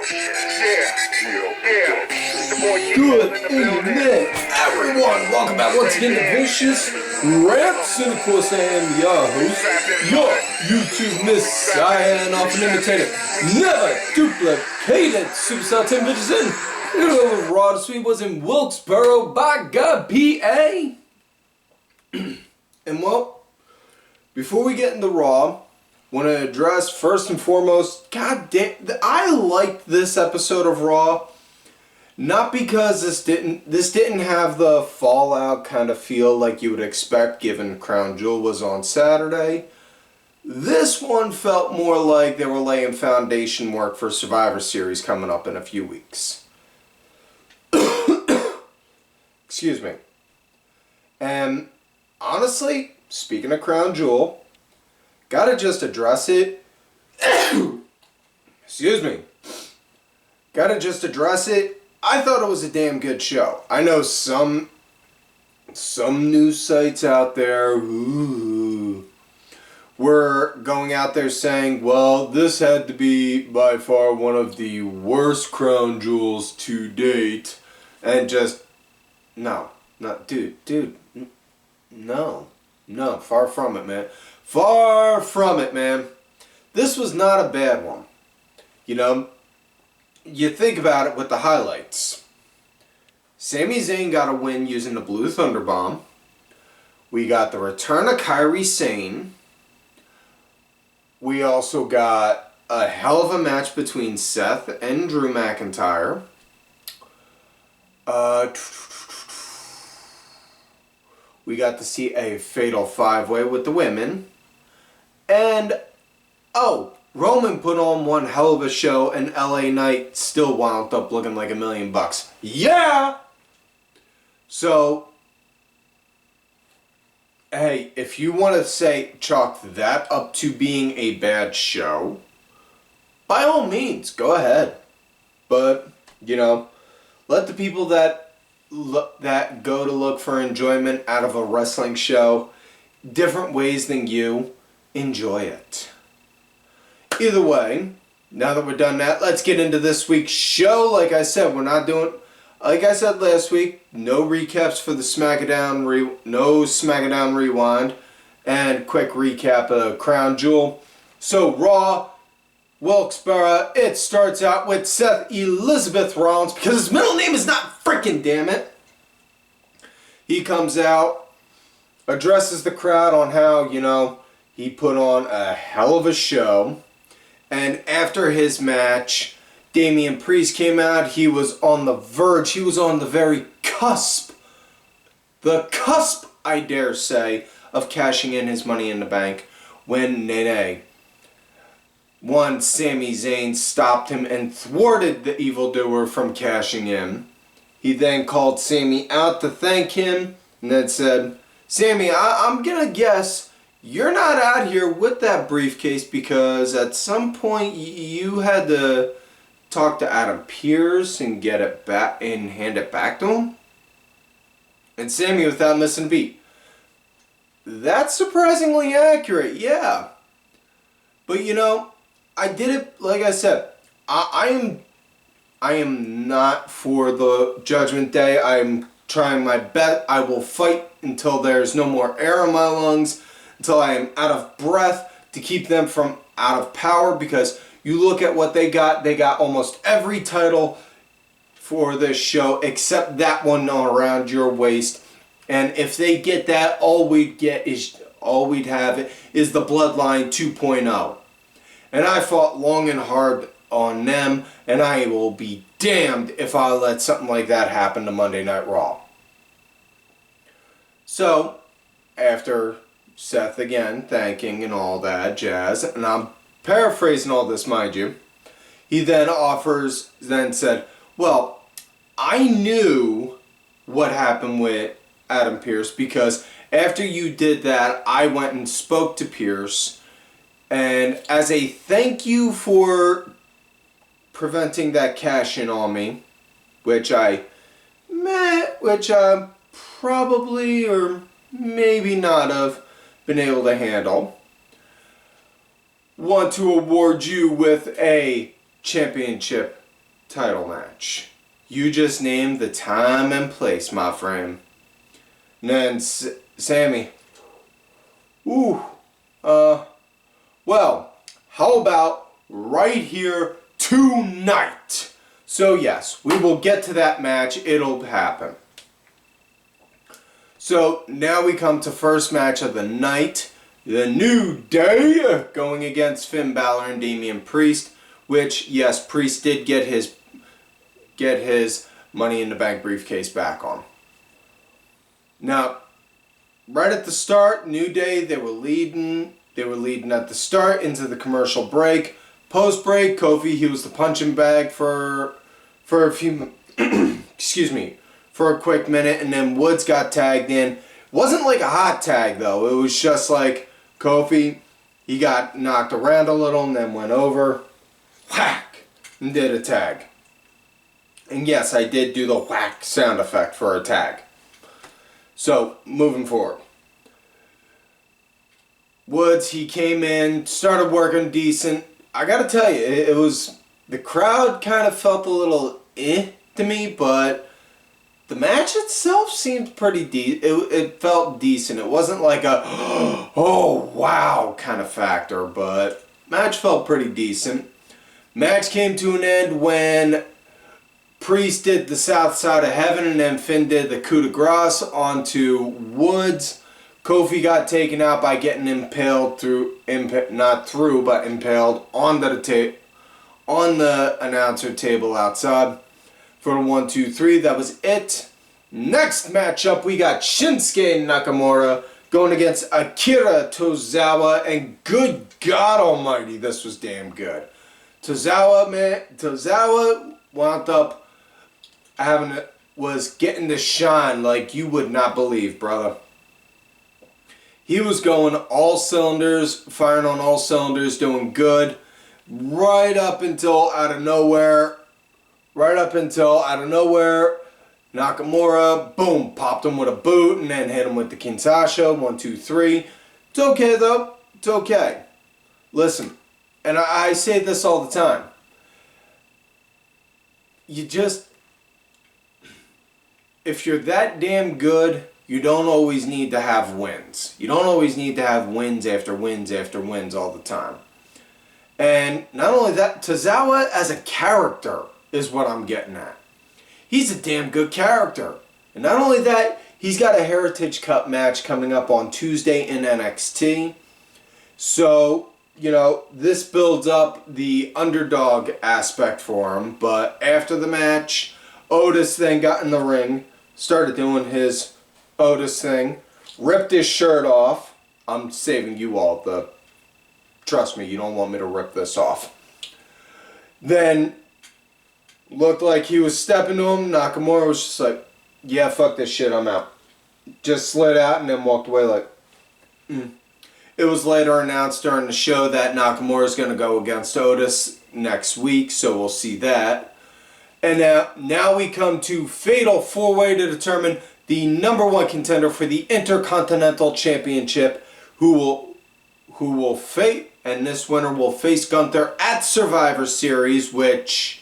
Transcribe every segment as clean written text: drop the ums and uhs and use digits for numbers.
Good evening, everyone. Welcome back once again to Vicious Raps, and of course I am your host, your YouTube messiah and often imitated, never duplicated superstar Tim Richardson. We're going over Raw this week was in Wilkes-Barre by God, PA. And well, before we get into Raw, want to address first and foremost, God damn, I liked this episode of Raw. Not because this didn't have the Fallout kind of feel like you would expect given Crown Jewel was on Saturday. This one felt more like they were laying foundation work for Survivor Series coming up in a few weeks. Excuse me. And honestly, speaking of Crown Jewel, gotta just address it. Excuse me. Gotta just address it. I thought it was a damn good show. I know some news sites out there were going out there saying, well, this had to be by far one of the worst Crown Jewels to date. And just, no, far from it, man. Far from it, man. This was not a bad one. You know, you think about it with the highlights. Sami Zayn got a win using the Blue Thunder Bomb. We got the return of Kairi Sane. We also got a hell of a match between Seth and Drew McIntyre. We got to see a fatal five-way with the women. And, Roman put on one hell of a show, and LA Knight still wound up looking like $1 million. Yeah! So, hey, if you want to chalk that up to being a bad show, by all means, go ahead. But, you know, let the people that go to look for enjoyment out of a wrestling show different ways than you enjoy it. Either way, now that we're done that, let's get into this week's show. Like I said, like I said last week, no recaps for the no SmackDown Rewind, and quick recap of Crown Jewel. So Raw, Wilkes-Barre, it starts out with Seth Elizabeth Rollins, because his middle name is not freaking, damn it. He comes out, addresses the crowd on how, you know, he put on a hell of a show. And after his match, Damian Priest came out. He was on the verge. He was on the very cusp. The cusp, I dare say, of cashing in his Money in the Bank when Sami Zayn stopped him and thwarted the evildoer from cashing in. He then called Sami out to thank him and then said, Sami, I'm going to guess you're not out here with that briefcase because at some point you had to talk to Adam Pearce and get it back and hand it back to him. And Sami, without missing a beat, that's surprisingly accurate, yeah. But you know, I did it, like I said, I am not for the Judgment Day. I'm trying my best. I will fight until there's no more air in my lungs, until I am out of breath, to keep them from out of power, because you look at what they got almost every title for this show except that one around your waist. And if they get that, all we'd have is the Bloodline 2.0. And I fought long and hard on them, and I will be damned if I let something like that happen to Monday Night Raw. So, after Seth again thanking and all that jazz, and I'm paraphrasing all this, mind you, he then said, well, I knew what happened with Adam Pearce because after you did that, I went and spoke to Pearce, and as a thank you for preventing that cash in on me, which I probably or maybe not have been able to handle, want to award you with a championship title match. You just named the time and place, my friend. And then Sami. Well, how about right here tonight? So yes, we will get to that match. It'll happen. So now we come to first match of the night. The New Day going against Finn Balor and Damian Priest. Which, yes, Priest did get his Money in the Bank briefcase back on. Now, right at the start, New Day, they were leading at the start into the commercial break. Post break, Kofi, he was the punching bag for a few excuse me, for a quick minute, and then Woods got tagged in. Wasn't like a hot tag though. It was just like Kofi, he got knocked around a little and then went over, whack, and did a tag. And yes, I did do the whack sound effect for a tag. So, moving forward. Woods, he came in, started working decent. I gotta tell you, it was, the crowd kind of felt a little to me, but the match itself seemed pretty decent. It felt decent. It wasn't like a, oh wow kind of factor, but match felt pretty decent. Match came to an end when Priest did the South Side of Heaven and then Finn did the coup de grace onto Woods. Kofi got taken out by getting impaled impaled on the announcer table outside for the 1, 2, 3. That was it. Next matchup, we got Shinsuke Nakamura going against AkiraTozawa, and good God Almighty, this was damn good. Tozawa wound up was getting to shine like you would not believe, brother. He was going all cylinders, firing on all cylinders, doing good, right up until out of nowhere, Nakamura, boom, popped him with a boot and then hit him with the Kinshasa, 1, 2, 3. It's okay though, it's okay. Listen, and I say this all the time, if you're that damn good, you don't always need to have wins. You don't always need to have wins after wins after wins all the time. And not only that, Tozawa as a character is what I'm getting at. He's a damn good character. And not only that, he's got a Heritage Cup match coming up on Tuesday in NXT. So, you know, this builds up the underdog aspect for him. But after the match, Otis then got in the ring, started doing his Otis thing, ripped his shirt off. I'm saving you all trust me, you don't want me to rip this off. Then, looked like he was stepping to him. Nakamura was just like, yeah, fuck this shit, I'm out. Just slid out and then walked away like, It was later announced during the show that Nakamura is going to go against Otis next week, so we'll see that. And now we come to Fatal 4-Way to determine the #1 contender for the Intercontinental Championship, who will face, and this winner will face Gunther at Survivor Series, which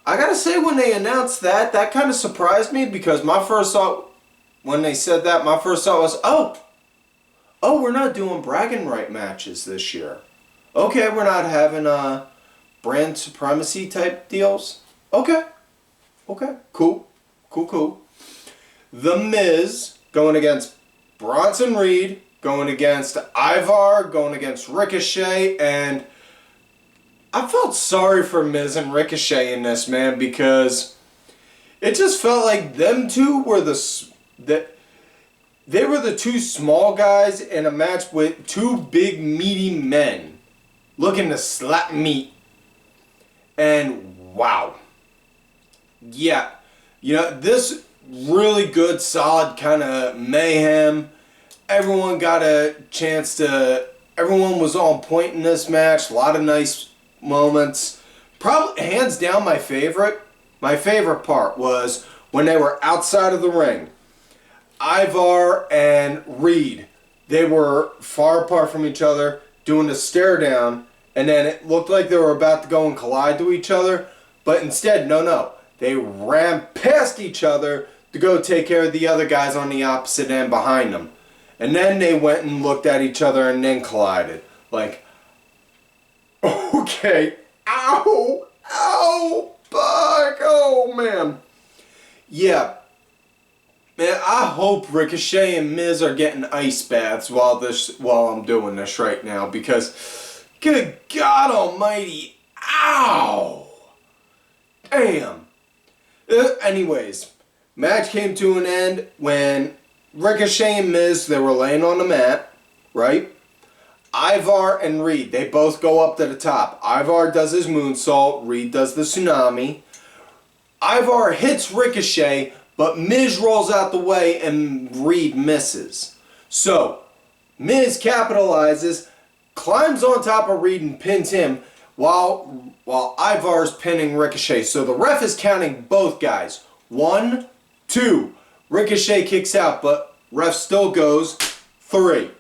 I gotta say, when they announced that kind of surprised me, because my first thought when they said that, my first thought was, oh, we're not doing bragging right matches this year. Okay, we're not having brand supremacy type deals. Okay, cool. The Miz going against Bronson Reed, going against Ivar, going against Ricochet, and I felt sorry for Miz and Ricochet in this, man, because it just felt like them two were they were the two small guys in a match with two big meaty men looking to slap meat. And wow. Yeah, you know, this really good, solid kind of mayhem. Everyone got a chance to, everyone was on point in this match. A lot of nice moments. Probably, hands down, my favorite part was when they were outside of the ring. Ivar and Reed, they were far apart from each other, doing a stare down, and then it looked like they were about to go and collide to each other. But instead, no. They ran past each other to go take care of the other guys on the opposite end behind them. And then they went and looked at each other and then collided. Like, okay, ow, fuck, oh man. Yeah, man, I hope Ricochet and Miz are getting ice baths while I'm doing this right now, because good God almighty, ow, damn. Anyways, match came to an end when Ricochet and Miz, they were laying on the mat, right? Ivar and Reed, they both go up to the top. Ivar does his moonsault, Reed does the tsunami. Ivar hits Ricochet, but Miz rolls out the way and Reed misses. So, Miz capitalizes, climbs on top of Reed and pins him while Ivar's pinning Ricochet. So the ref is counting both guys. 1, 2. Ricochet kicks out, but ref still goes 3.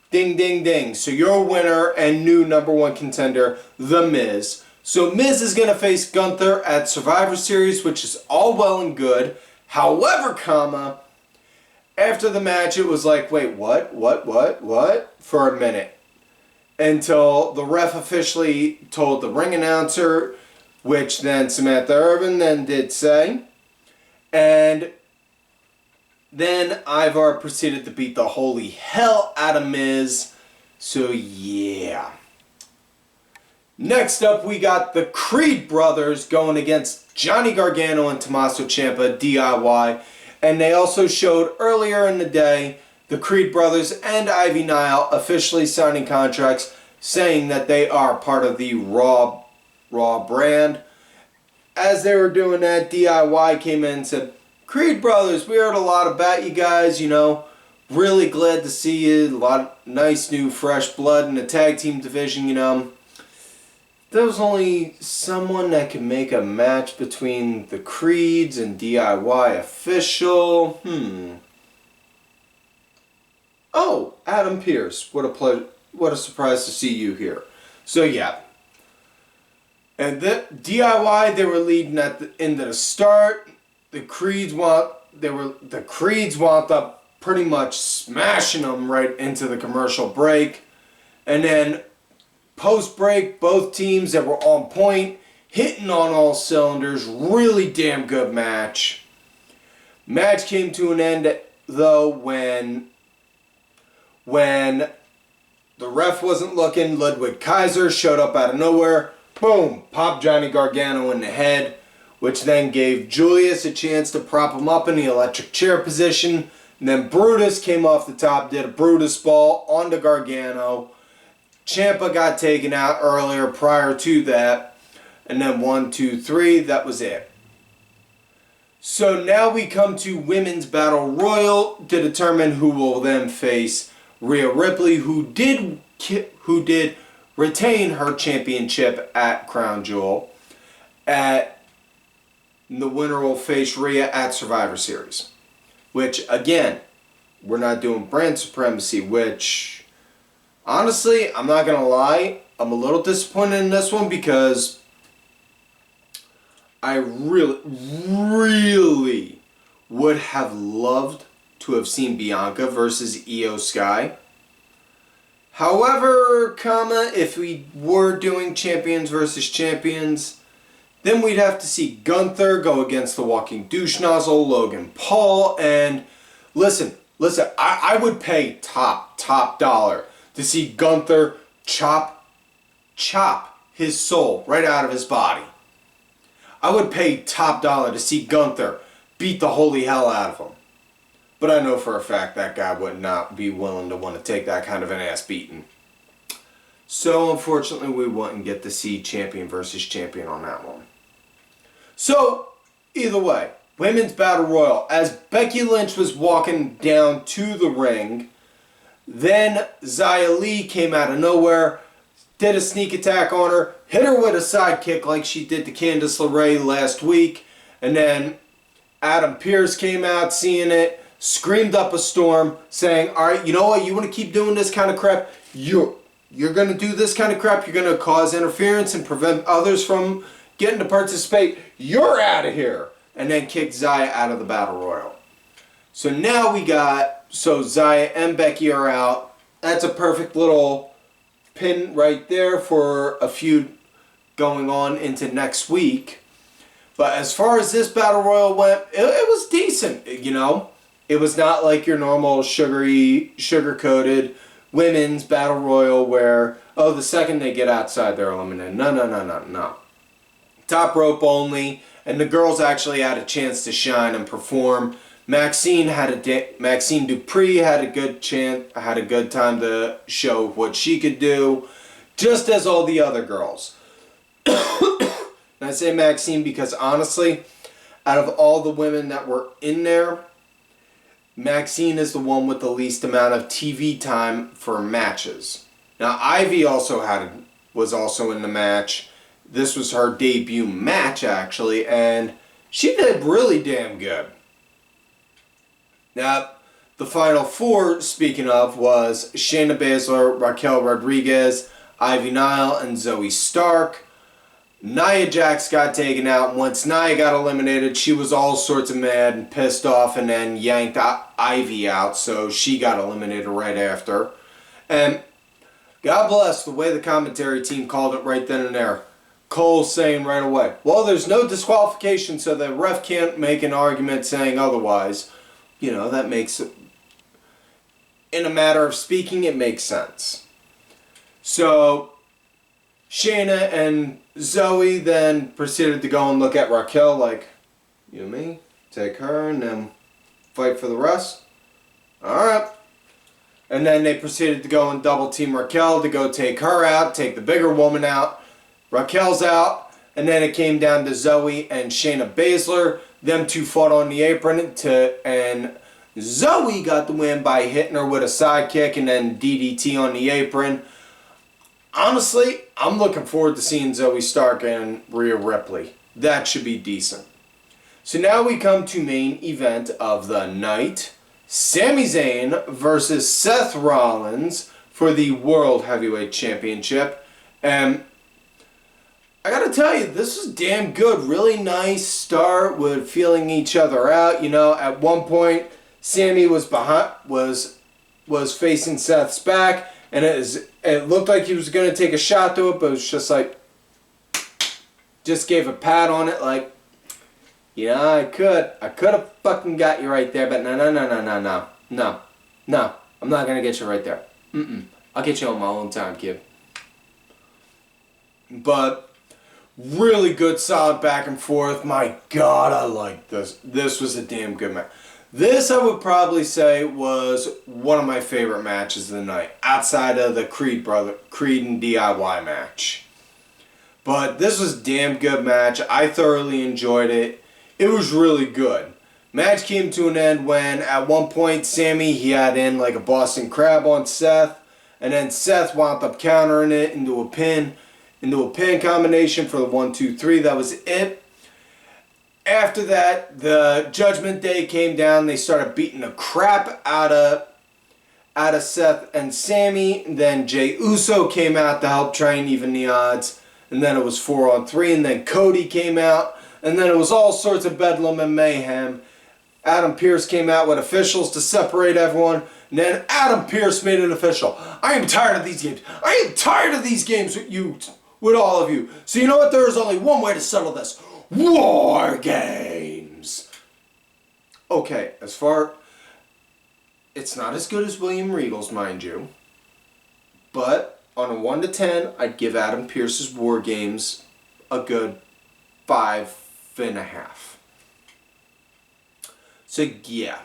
Ding, ding, ding. So your winner and new #1 contender, The Miz. So Miz is going to face Gunther at Survivor Series, which is all well and good. However, after the match, it was like, wait, what? For a minute. Until the ref officially told the ring announcer, which then Samantha Irvin then did say. And then Ivar proceeded to beat the holy hell out of Miz. So yeah. Next up, we got the Creed brothers going against Johnny Gargano and Tommaso Ciampa, DIY. And they also showed earlier in the day the Creed brothers and Ivy Nile officially signing contracts saying that they are part of the RAW brand. As they were doing that, DIY came in and said, Creed brothers, we heard a lot about you guys, really glad to see you, a lot of nice new fresh blood in the tag team division, There was only someone that could make a match between the Creeds and DIY official. Oh, Adam Pearce. What a pleasure. What a surprise to see you here. So yeah. And the DIY, they were leading at the end of the start. The Creeds wound up pretty much smashing them right into the commercial break. And then post-break, both teams that were on point, hitting on all cylinders, really damn good match. Match came to an end, though, when the ref wasn't looking. Ludwig Kaiser showed up out of nowhere. Boom! Popped Johnny Gargano in the head, which then gave Julius a chance to prop him up in the electric chair position. And then Brutus came off the top, did a Brutus ball onto Gargano. Ciampa got taken out earlier prior to that. And then 1, 2, 3, that was it. So now we come to Women's Battle Royal to determine who will then face Rhea Ripley, who did retain her championship at Crown Jewel. The winner will face Rhea at Survivor Series. Which, again, we're not doing brand supremacy, which, honestly, I'm not going to lie, I'm a little disappointed in this one because I really would have loved to have seen Bianca versus Io Sky. However, if we were doing champions versus champions, then we'd have to see Gunther go against the walking douche nozzle, Logan Paul, and listen, I would pay top dollar to see Gunther chop his soul right out of his body. I would pay top dollar to see Gunther beat the holy hell out of him. But I know for a fact that guy would not be willing to want to take that kind of an ass beating. So unfortunately we wouldn't get to see champion versus champion on that one. So either way, Women's Battle Royal. As Becky Lynch was walking down to the ring, then Xia Li came out of nowhere, did a sneak attack on her, hit her with a sidekick like she did to Candice LeRae last week, and then Adam Pearce came out seeing it, screamed up a storm, saying, alright, you know what, you want to keep doing this kind of crap? You're going to do this kind of crap, you're going to cause interference and prevent others from getting to participate. You're out of here. And then kicked Xia out of the Battle Royal. So now we got, so Xia and Becky are out. That's a perfect little pin right there for a feud going on into next week. But as far as this Battle Royal went, it was decent, you know. It was not like your normal sugar-coated women's Battle Royal where, oh, the second they get outside, they're eliminated. No. Top rope only, and the girls actually had a chance to shine and perform. Maxine Dupree had a good time to show what she could do, just as all the other girls. And I say Maxine because honestly, out of all the women that were in there, Maxine is the one with the least amount of TV time for matches. Now Ivy was also in the match. This was her debut match actually, and she did really damn good. Now, the final four, speaking of, was Shayna Baszler, Raquel Rodriguez, Ivy Nile, and Zoe Stark. Nia Jax got taken out. Once Nia got eliminated, she was all sorts of mad and pissed off and then yanked Ivy out, so she got eliminated right after. And God bless the way the commentary team called it right then and there. Cole saying right away, well, there's no disqualification, so the ref can't make an argument saying otherwise. You know, that makes it, in a matter of speaking, it makes sense. So, Shayna and Zoe then proceeded to go and look at Raquel like, you and me, take her and then fight for the rest. Alright. And then they proceeded to go and double team Raquel to go take her out, take the bigger woman out. Raquel's out. And then it came down to Zoe and Shayna Baszler. Them two fought on the apron and Zoe got the win by hitting her with a sidekick and then DDT on the apron. Honestly, I'm looking forward to seeing Zoe Stark and Rhea Ripley. That should be decent. So now we come to main event of the night. Sami Zayn versus Seth Rollins for the World Heavyweight Championship. And I gotta tell you, this was damn good. Really nice start with feeling each other out. You know, at one point, Sami was facing Seth's back, and it looked like he was gonna take a shot to it, but it was just like, just gave a pat on it, like, yeah, I could have fucking got you right there, but no, I'm not gonna get you right there. I'll get you on my own time, kid. But really good, solid back and forth. My God, I like this. This was a damn good match. This, I would probably say, was one of my favorite matches of the night, outside of the Creed and DIY match. But this was a damn good match. I thoroughly enjoyed it. It was really good. Match came to an end when, at one point, Sami, he had in like a Boston Crab on Seth, and then Seth wound up countering it into a pin combination for the 1, 2, 3. That was it. After that, the Judgment Day came down. They started beating the crap out of Seth and Sami. Then Jey Uso came out to help try and even the odds. And then it was 4-on-3. And then Cody came out. And then it was all sorts of bedlam and mayhem. Adam Pearce came out with officials to separate everyone. And then Adam Pearce made it official. I am tired of these games. I am tired of these games with all of you. So you know what? There is only one way to settle this. War games. Okay, it's not as good as William Regal's, mind you. But on a 1 to 10, I'd give Adam Pearce's War Games a good 5.5. So yeah.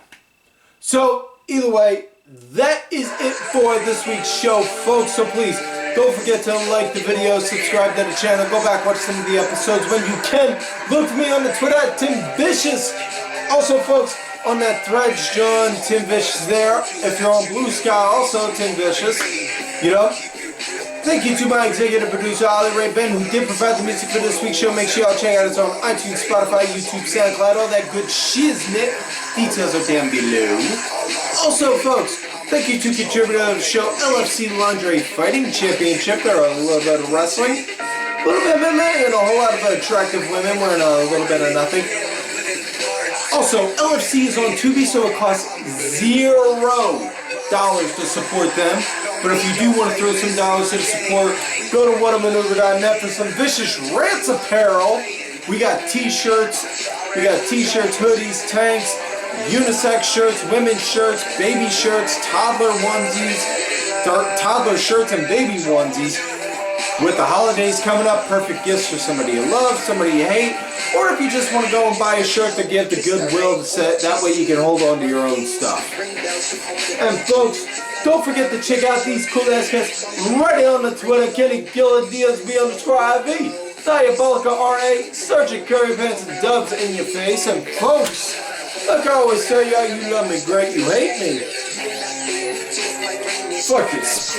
So either way, that is it for this week's show, folks. So please, don't forget to like the video, subscribe to the channel, go back, watch some of the episodes when you can. Look for me on the Twitter at Tim Vicious. Also, folks, on that Threads, John, Tim Vicious there. If you're on Blue Sky, also Tim Vicious. You know? Thank you to my executive producer, Ollie Ray Ben, who did provide the music for this week's show. Make sure y'all check out it on iTunes, Spotify, YouTube, SoundCloud, all that good shiznit. Details are down below. Also, folks, thank you to contributor of the show, LFC Lingerie Fighting Championship. They're a little bit of wrestling. A little bit of men and a whole lot of attractive women wearing a little bit of nothing. Also, LFC is on Tubi, so it costs $0 to support them. But if you do want to throw some dollars in support, go to whatamaneuver.net for some Vicious Rants apparel. We got t-shirts, hoodies, tanks, unisex shirts, women's shirts, baby shirts, toddler onesies, toddler shirts and baby onesies. With the holidays coming up, perfect gifts for somebody you love, somebody you hate, or if you just want to go and buy a shirt to give to Goodwill to set, that way you can hold on to your own stuff. And folks, don't forget to check out these cool ass cats right on the Twitter, Kenny Gilla DSB_IV, Diabolica RA, Sergeant Curry Pants and Dubs in your face, and folks, like I always tell you, you love me great, you hate me. Fuck this.